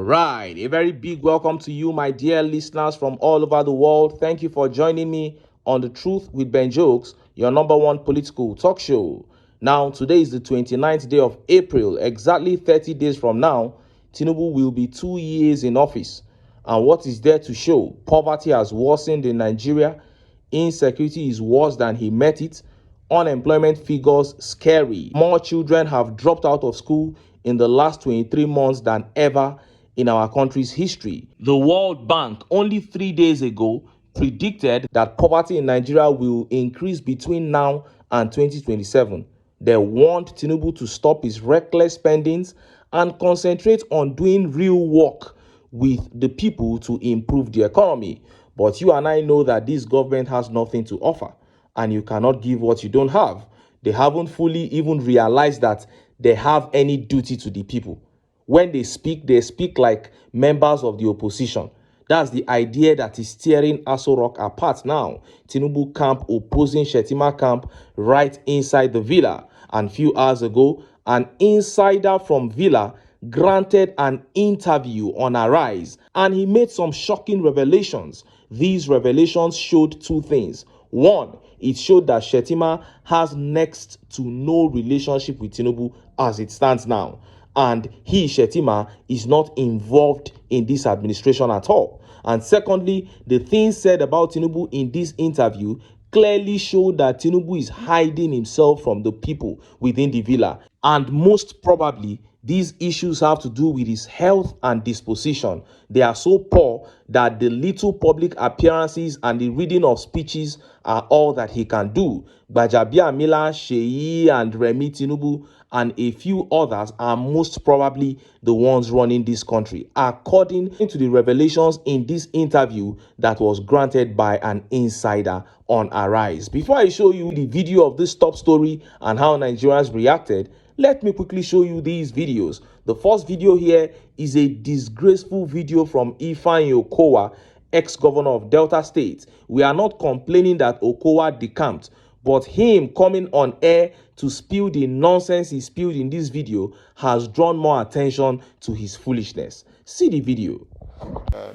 Right, a very big welcome to you, my dear listeners from all over the world. Thank you for joining me on The Truth with Ben Jokes, your number one political talk show. Now, today is the 29th day of April. Exactly 30 days from now, TINUBU will be 2 years in office. And what is there to show? Poverty has worsened in Nigeria. Insecurity is worse than he met it. Unemployment figures scary. More children have dropped out of school in the last 23 months than ever in our country's history. The World Bank only 3 days ago predicted that poverty in Nigeria will increase between now and 2027. They want Tinubu to stop his reckless spendings and concentrate on doing real work with the people to improve the economy. But you and I know that this government has nothing to offer, and you cannot give what you don't have. They haven't fully even realized that they have any duty to the people. When they speak like members of the opposition. That's the idea that is tearing Aso Rock apart now. Tinubu camp opposing Shettima camp right inside the villa. And few hours ago, an insider from Villa granted an interview on Arise, and he made some shocking revelations. These revelations showed two things. One, it showed that Shettima has next to no relationship with Tinubu as it stands now. And he, Shettima, is not involved in this administration at all. And secondly, the things said about Tinubu in this interview clearly showed that Tinubu is hiding himself from the people within the villa. And most probably, these issues have to do with his health and disposition. They are so poor that the little public appearances and the reading of speeches are all that he can do. Gbajabiamila, Sheyi, and Remi Tinubu, and a few others are most probably the ones running this country, according to the revelations in this interview that was granted by an insider on Arise. Before I show you the video of this top story and how Nigerians reacted, let me quickly show you these videos. The first video here is a disgraceful video from Ifeanyi Okowa, ex-governor of Delta State. We are not complaining that Okowa decamped, but him coming on air to spill the nonsense he spilled in this video has drawn more attention to his foolishness. See the video.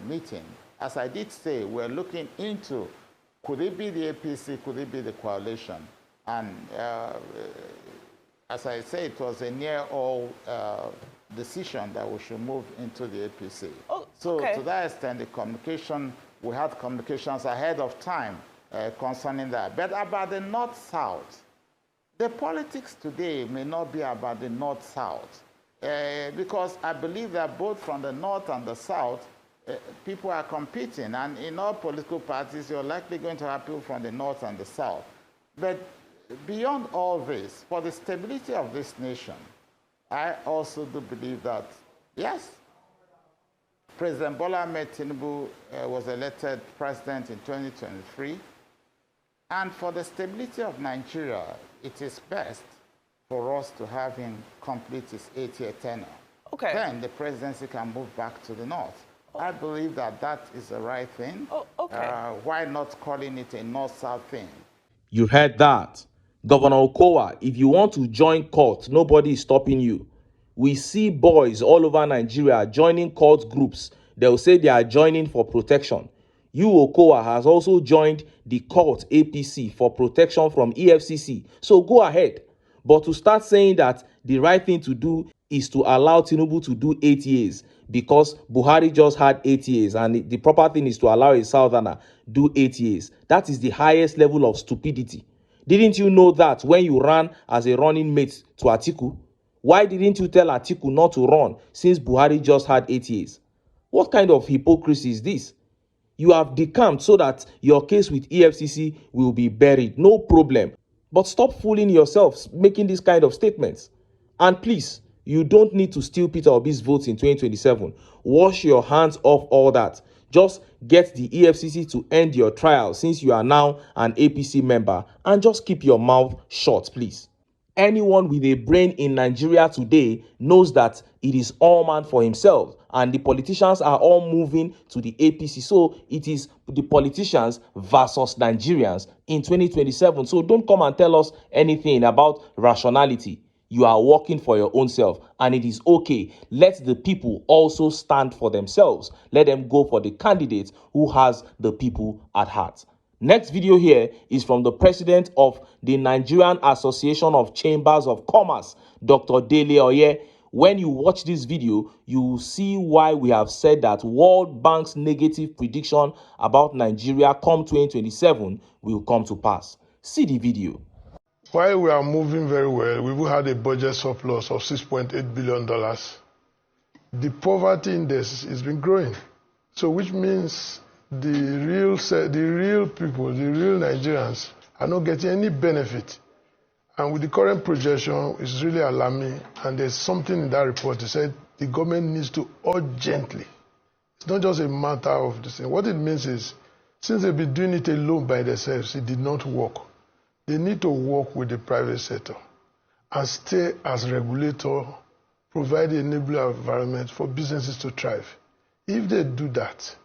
Meeting. As I did say, we're looking into, could it be the APC, could it be the coalition? And as I say, it was a near-all decision that we should move into the APC. Oh, so okay. To that extent, the communication, we had communications ahead of time concerning that. But about the North-South, the politics today may not be about the North-South, because I believe that both from the North and the South, people are competing. And in all political parties, you're likely going to have people from the North and the South. But beyond all this, for the stability of this nation, I also do believe that, yes, President Bola Ahmed Tinubu was elected president in 2023. And for the stability of Nigeria, it is best for us to have him complete his 8-year tenure. Okay. Then the presidency can move back to the North. I believe that that is the right thing. Oh, okay. Why not calling it a North-South thing? You heard that. Governor Okowa, if you want to join court, nobody is stopping you. We see boys all over Nigeria joining court groups. They'll say they are joining for protection. You, Okowa, has also joined the court APC for protection from EFCC. So go ahead. But to start saying that the right thing to do is to allow Tinubu to do 8 years because Buhari just had 8 years and the proper thing is to allow a southerner do 8 years. That is the highest level of stupidity. Didn't you know that when you ran as a running mate to Atiku? Why didn't you tell Atiku not to run since Buhari just had 8 years? What kind of hypocrisy is this? You have decamped so that your case with EFCC will be buried. No problem. But stop fooling yourselves making these kind of statements. And please, you don't need to steal Peter Obi's votes in 2027. Wash your hands off all that. Just get the EFCC to end your trial since you are now an APC member, and just keep your mouth shut, please. Anyone with a brain in Nigeria today knows that it is all man for himself, and the politicians are all moving to the APC. So it is the politicians versus Nigerians in 2027. So don't come and tell us anything about rationality. You are working for your own self, and it is okay. Let the people also stand for themselves. Let them go for the candidate who has the people at heart. Next video here is from the president of the Nigerian Association of Chambers of Commerce, Dr. Dele Oye. When you watch this video, you will see why we have said that World Bank's negative prediction about Nigeria come 2027 will come to pass. See the video. While we are moving very well, we've had a budget surplus of $6.8 billion. The poverty index has been growing. So which means the real people, the real Nigerians are not getting any benefit. And with the current projection, it's really alarming. And there's something in that report that said the government needs to urgently. It's not just a matter of this thing. What it means is, since they've been doing it alone by themselves, it did not work. They need to work with the private sector and stay as regulator, provide the enabling environment for businesses to thrive. If they do that,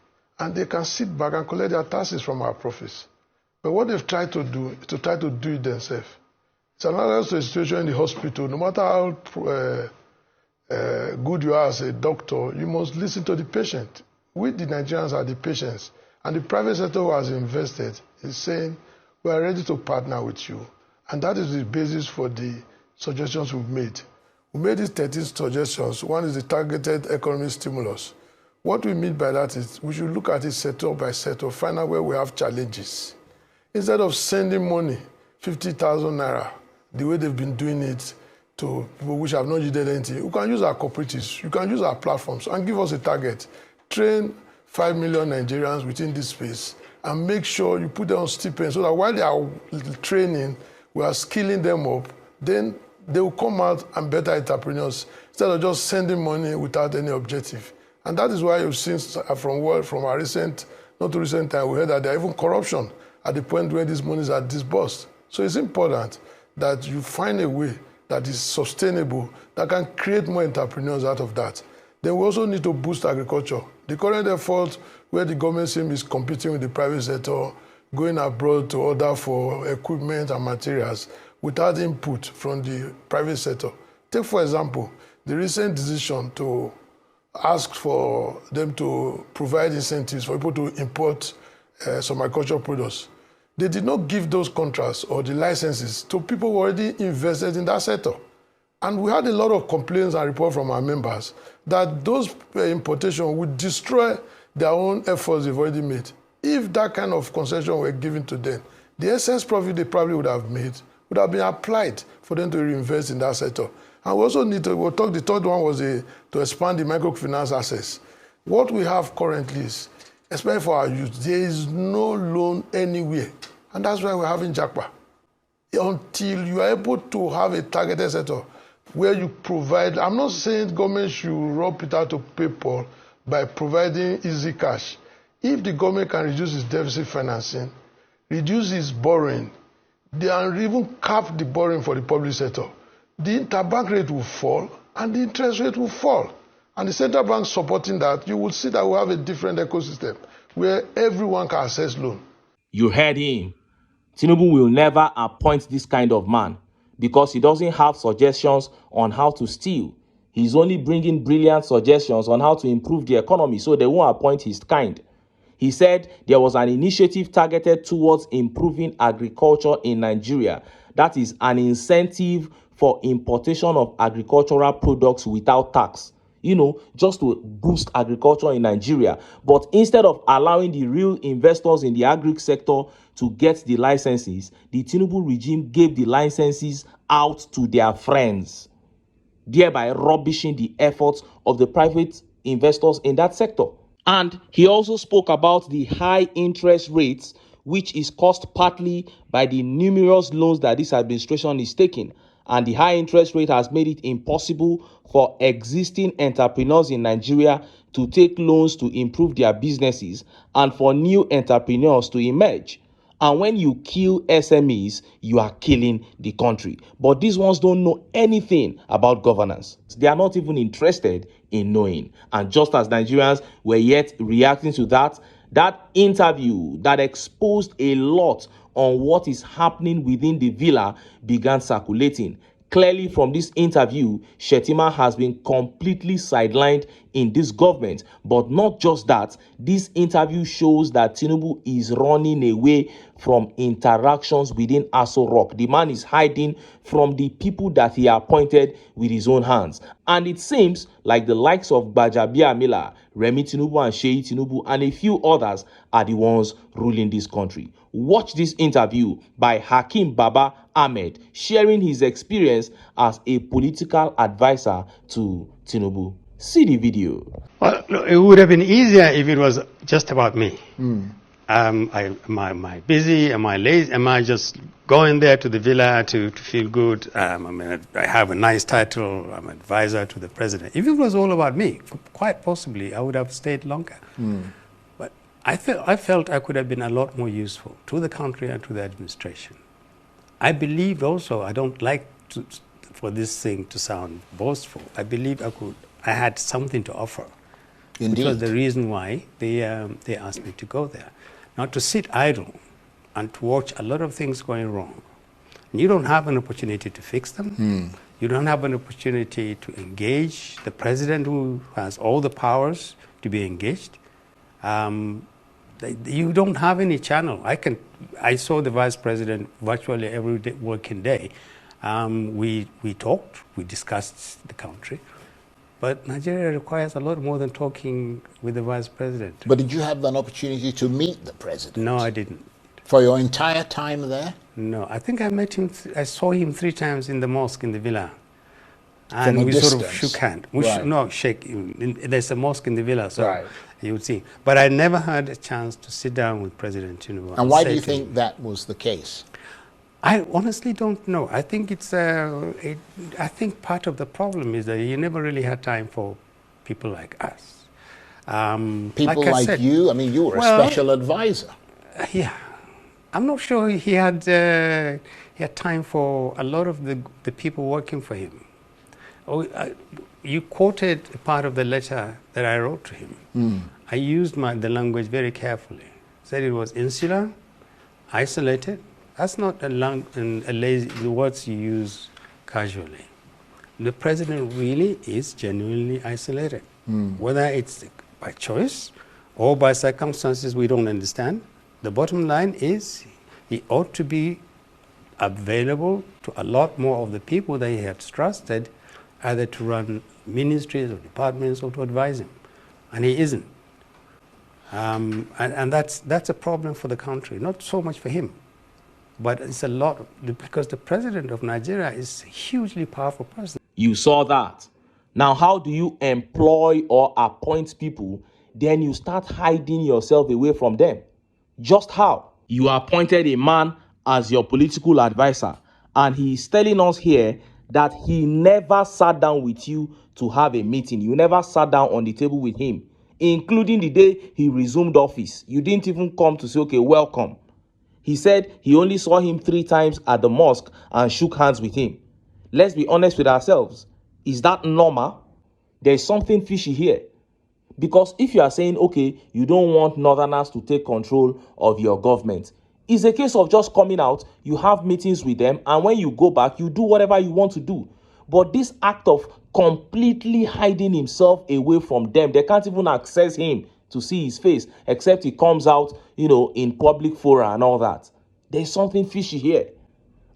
and they can sit back and collect their taxes from our profits. But what they've tried to do is to try to do it themselves. It's another situation in the hospital. No matter how good you are as a doctor, you must listen to the patient. We, the Nigerians, are the patients. And the private sector who has invested is saying, we are ready to partner with you. And that is the basis for the suggestions we've made. We made these 13 suggestions. One is the targeted economic stimulus. What we mean by that is we should look at it sector by sector, find out where we have challenges. Instead of sending money, 50,000 naira, the way they've been doing it to people which have not yielded anything, we can use our cooperatives, you can use our platforms and give us a target. Train 5 million Nigerians within this space and make sure you put them on stipends so that while they are training, we are skilling them up, then they will come out and better entrepreneurs instead of just sending money without any objective. And that is why you've seen from our recent, not too recent time, we heard that there are even corruption at the point where these monies are disbursed. So it's important that you find a way that is sustainable, that can create more entrepreneurs out of that. Then we also need to boost agriculture. The current effort where the government seems is competing with the private sector, going abroad to order for equipment and materials without input from the private sector. Take, for example, the recent decision to ask for them to provide incentives for people to import some agricultural products. They did not give those contracts or the licenses to people who already invested in that sector. And we had a lot of complaints and reports from our members that those importations would destroy their own efforts they've already made. If that kind of concession were given to them, the excess profit they probably would have made would have been applied for them to reinvest in that sector. And we also need to, the third one was to expand the microfinance access. What we have currently is, especially for our youth, there is no loan anywhere. And that's why we're having JACPA. Until you are able to have a targeted sector where you provide, I'm not saying government should rob it out to people by providing easy cash. If the government can reduce its deficit financing, reduce its borrowing, and even cap the borrowing for the public sector, the interbank rate will fall and the interest rate will fall. And the central bank supporting that, you will see that we have a different ecosystem where everyone can access loan. You heard him. Tinubu will never appoint this kind of man because he doesn't have suggestions on how to steal. He's only bringing brilliant suggestions on how to improve the economy, so they won't appoint his kind. He said there was an initiative targeted towards improving agriculture in Nigeria. That is an incentive for importation of agricultural products without tax. Just to boost agriculture in Nigeria. But instead of allowing the real investors in the agri sector to get the licenses, the Tinubu regime gave the licenses out to their friends, thereby rubbishing the efforts of the private investors in that sector. And he also spoke about the high interest rates, which is caused partly by the numerous loans that this administration is taking. And the high interest rate has made it impossible for existing entrepreneurs in Nigeria to take loans to improve their businesses and for new entrepreneurs to emerge. And when you kill SMEs, you are killing the country. But these ones don't know anything about governance. They are not even interested in knowing. And just as Nigerians were yet reacting to that interview that exposed a lot on what is happening within the villa began circulating. Clearly, from this interview, Shettima has been completely sidelined in this government. But not just that, this interview shows that Tinubu is running away from interactions within Aso Rock. The man is hiding from the people that he appointed with his own hands. And it seems like the likes of Gbajabiamila, Remi Tinubu and Sheyi Tinubu and a few others are the ones ruling this country. Watch this interview by Hakim Baba Ahmed sharing his experience as a political advisor to Tinubu. See the video. Well, it would have been easier if it was just about me. Am I busy? Am I lazy? Am I just going there to the villa to feel good? I have a nice title. I'm an advisor to the president. If it was all about me, quite possibly I would have stayed longer. But I felt I could have been a lot more useful to the country and to the administration. I believed also, I don't like for this thing to sound boastful, I believe I had something to offer. Indeed. Which was the reason why they asked me to go there. Not to sit idle and to watch a lot of things going wrong. And you don't have an opportunity to fix them. You don't have an opportunity to engage the president who has all the powers to be engaged. You don't have any channel. I saw the vice president virtually every working day. We talked, we discussed the country. But Nigeria requires a lot more than talking with the vice president. But did you have an opportunity to meet the president? No, I didn't. For your entire time there? No, I think I met him, I saw him 3 times in the mosque in the villa. And From a we distance? sort of shook hands. Right. No, shake. There's a mosque in the villa, so Right. you would see. But I never had a chance to sit down with President Tinubu. And why do say you to think him, that was the case? I honestly don't know. I think I think part of the problem is that you never really had time for people like us. People like said, you? I mean, you were a special advisor. Yeah. I'm not sure he had time for a lot of the people working for him. You quoted a part of the letter that I wrote to him. I used the language very carefully. Said it was insular, isolated. That's not the words you use casually. The president really is genuinely isolated. Whether it's by choice or by circumstances we don't understand, the bottom line is he ought to be available to a lot more of the people that he has trusted, either to run ministries or departments or to advise him. And he isn't. And that's a problem for the country, not so much for him. But it's a lot, because the president of Nigeria is a hugely powerful person. You saw that. Now, how do you employ or appoint people, then you start hiding yourself away from them? Just how? You appointed a man as your political advisor, and he is telling us here that he never sat down with you to have a meeting. You never sat down on the table with him, including the day he resumed office. You didn't even come to say, okay, welcome. He said he only saw him 3 times at the mosque and shook hands with him. Let's be honest with ourselves. Is that normal? There's something fishy here. Because if you are saying, okay, you don't want northerners to take control of your government, it's a case of just coming out, you have meetings with them, and when you go back, you do whatever you want to do. But this act of completely hiding himself away from them, they can't even access him to see his face, except he comes out, in public fora and all that. There's something fishy here.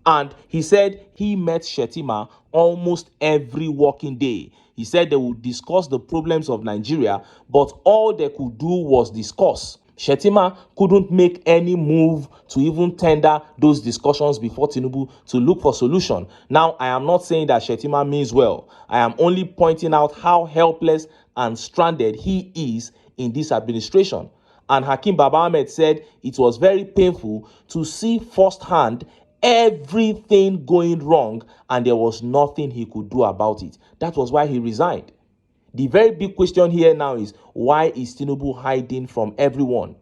And he said he met Shettima almost every working day. He said they would discuss the problems of Nigeria, but all they could do was discuss. Shettima couldn't make any move to even tender those discussions before Tinubu to look for solution. Now, I am not saying that Shettima means well. I am only pointing out how helpless and stranded he is in this administration. And Hakim Baba Ahmed said it was very painful to see firsthand everything going wrong, and there was nothing he could do about it. That was why he resigned. The very big question here now is, why is Tinubu hiding from everyone?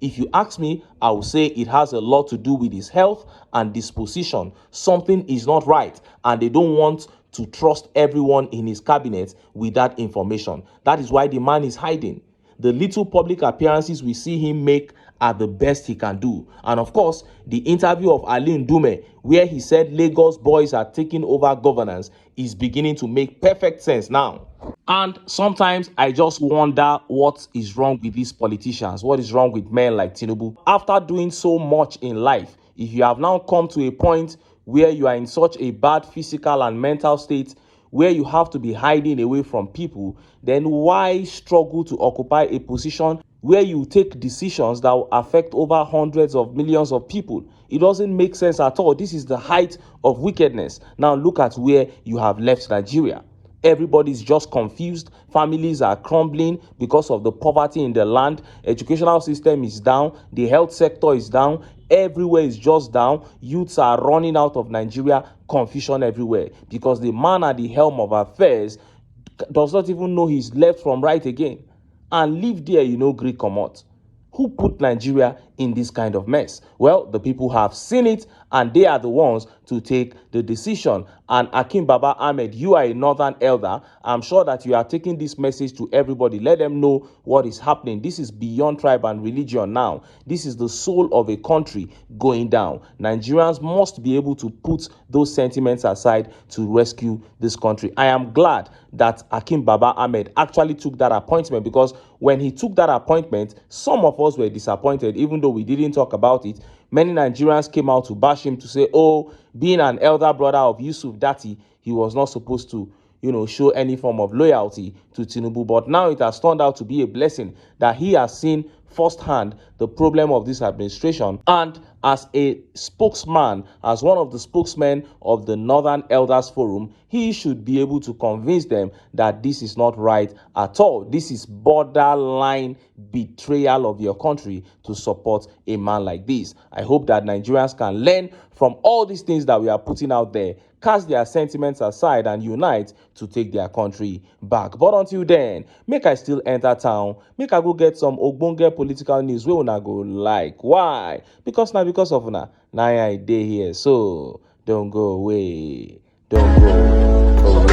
If you ask me, I will say it has a lot to do with his health and disposition. Something is not right, and they don't want to trust everyone in his cabinet with that information. That is why the man is hiding. The little public appearances we see him make are the best he can do. And of course, the interview of Ali Ndume, where he said Lagos boys are taking over governance, is beginning to make perfect sense now. And sometimes I just wonder what is wrong with these politicians. What is wrong with men like Tinubu? After doing so much in life, if you have now come to a point where you are in such a bad physical and mental state where you have to be hiding away from people, then why struggle to occupy a position where you take decisions that will affect over hundreds of millions of people? It doesn't make sense at all. This is the height of wickedness. Now look at where you have left Nigeria. Everybody's just confused. Families are crumbling because of the poverty in the land. Educational system is down. The health sector is down. Everywhere is just down. Youths are running out of Nigeria. Confusion everywhere because the man at the helm of affairs does not even know his left from right again. And live there, Greek comot. Who put Nigeria in this kind of mess? Well, the people have seen it and they are the ones to take the decision. And Akim Baba Ahmed, you are a northern elder. I'm sure that you are taking this message to everybody. Let them know what is happening. This is beyond tribe and religion now. This is the soul of a country going down. Nigerians must be able to put those sentiments aside to rescue this country. I am glad that Akim Baba Ahmed actually took that appointment, because when he took that appointment, some of us were disappointed, even though we didn't talk about it. Many Nigerians came out to bash him, to say, oh, being an elder brother of Yusuf Dati, he was not supposed to, show any form of loyalty to Tinubu. But now it has turned out to be a blessing that he has seen firsthand the problem of this administration. And as a spokesman, as one of the spokesmen of the Northern Elders Forum, he should be able to convince them that this is not right at all. This is borderline betrayal of your country to support a man like this. I hope that Nigerians can learn from all these things that we are putting out there, cast their sentiments aside and unite to take their country back. But until then, make I still enter town, make I go get some ogbonge political news wey una go like. Why? Because of una, na I dey here. So don't go away. Don't go away.